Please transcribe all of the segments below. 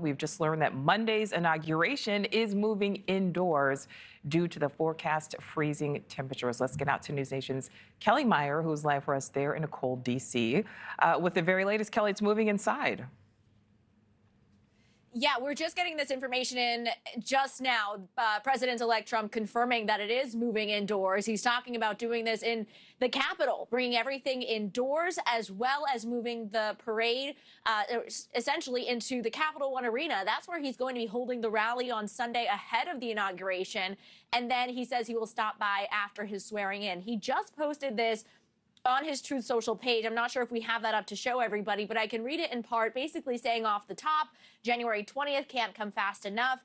we've just learned that Monday's inauguration is moving indoors due to the forecast freezing temperatures. Let's get out to News Nation's Kelly Meyer, who's live for us there in Nichole, D.C. With the very latest, Kelly, it's moving inside. Yeah, we're just getting this information in just now. President-elect Trump confirming that it is moving indoors. He's talking about doing this in the Capitol, bringing everything indoors, as well as moving the parade essentially into the Capital One Arena. That's where he's going to be holding the rally on Sunday ahead of the inauguration. And then he says he will stop by after his swearing in. He just posted this on his Truth Social page. I'm not sure if we have that up to show everybody, but I can read it in part, basically saying off the top, January 20th can't come fast enough.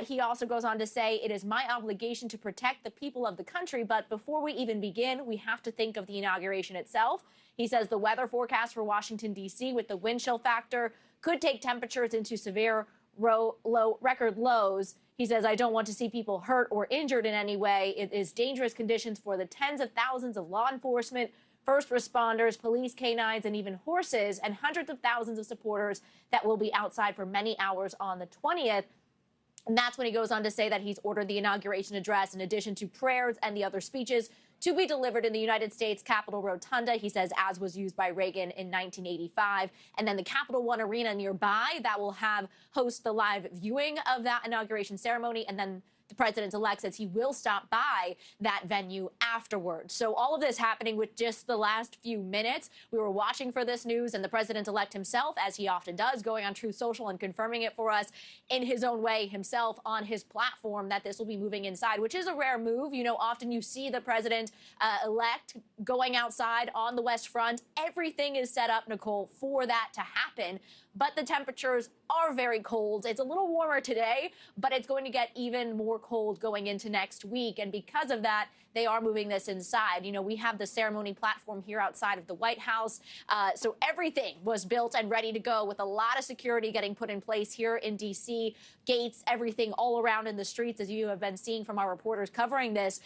He also goes on to say, it is my obligation to protect the people of the country, but before we even begin, we have to think of the inauguration itself. He says the weather forecast for Washington, D.C. with the wind chill factor could take temperatures into severe record lows. He says, I don't want to see people hurt or injured in any way. It is dangerous conditions for the tens of thousands of law enforcement, first responders, police canines, and even horses, and hundreds of thousands of supporters that will be outside for many hours on the 20th. And that's when he goes on to say that he's ordered the inauguration address, in addition to prayers and the other speeches, to be delivered in the United States Capitol Rotunda, he says, as was used by Reagan in 1985. And then the Capital One Arena nearby that will host the live viewing of that inauguration ceremony. And then the president-elect says he will stop by that venue afterwards. So all of this happening with just the last few minutes. We were watching for this news, and the president-elect himself, as he often does, going on Truth Social and confirming it for us in his own way himself on his platform that this will be moving inside, which is a rare move. You know, often you see the president-elect going outside on the West Front. Everything is set up, Nichole, for that to happen. But the temperatures are very cold. It's a little warmer today, but it's going to get even more cold going into next week. And because of that, they are moving this inside. You know, we have the ceremony platform here outside of the White House. So everything was built and ready to go, with a lot of security getting put in place here in D.C. Gates, everything all around in the streets, as you have been seeing from our reporters covering this.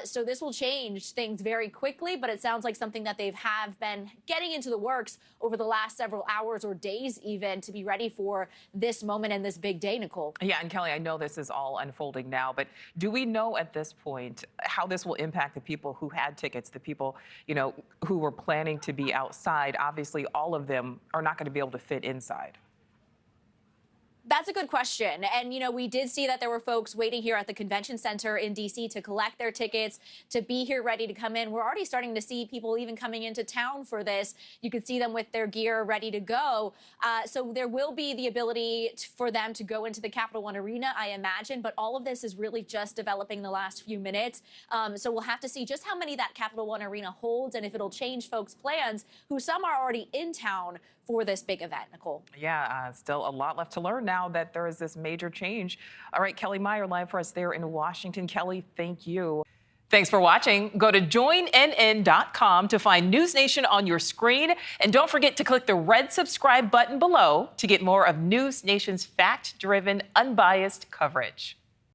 So this will change things very quickly, but it sounds like something that have been getting into the works over the last several hours or days even, to be ready for this moment and this big day, Nichole. Yeah, and Kelly, I know this is all unfolding now, but do we know at this point how this will impact the people who had tickets, the people, you know, who were planning to be outside? Obviously, all of them are not going to be able to fit inside. That's a good question. And, you know, we did see that there were folks waiting here at the convention center in D.C. to collect their tickets, to be here ready to come in. We're already starting to see people even coming into town for this. You can see them with their gear ready to go. So there will be the ability for them to go into the Capital One Arena, I imagine. But all of this is really just developing the last few minutes. So we'll have to see just how many that Capital One Arena holds, and if it'll change folks' plans, who some are already in town for this big event, Nichole. Yeah, still a lot left to learn now that there is this major change. All right, Kelly Meyer live for us there in Washington. Kelly, thank you. Thanks for watching. Go to joinnn.com to find News Nation on your screen. And don't forget to click the red subscribe button below to get more of News Nation's fact-driven, unbiased coverage.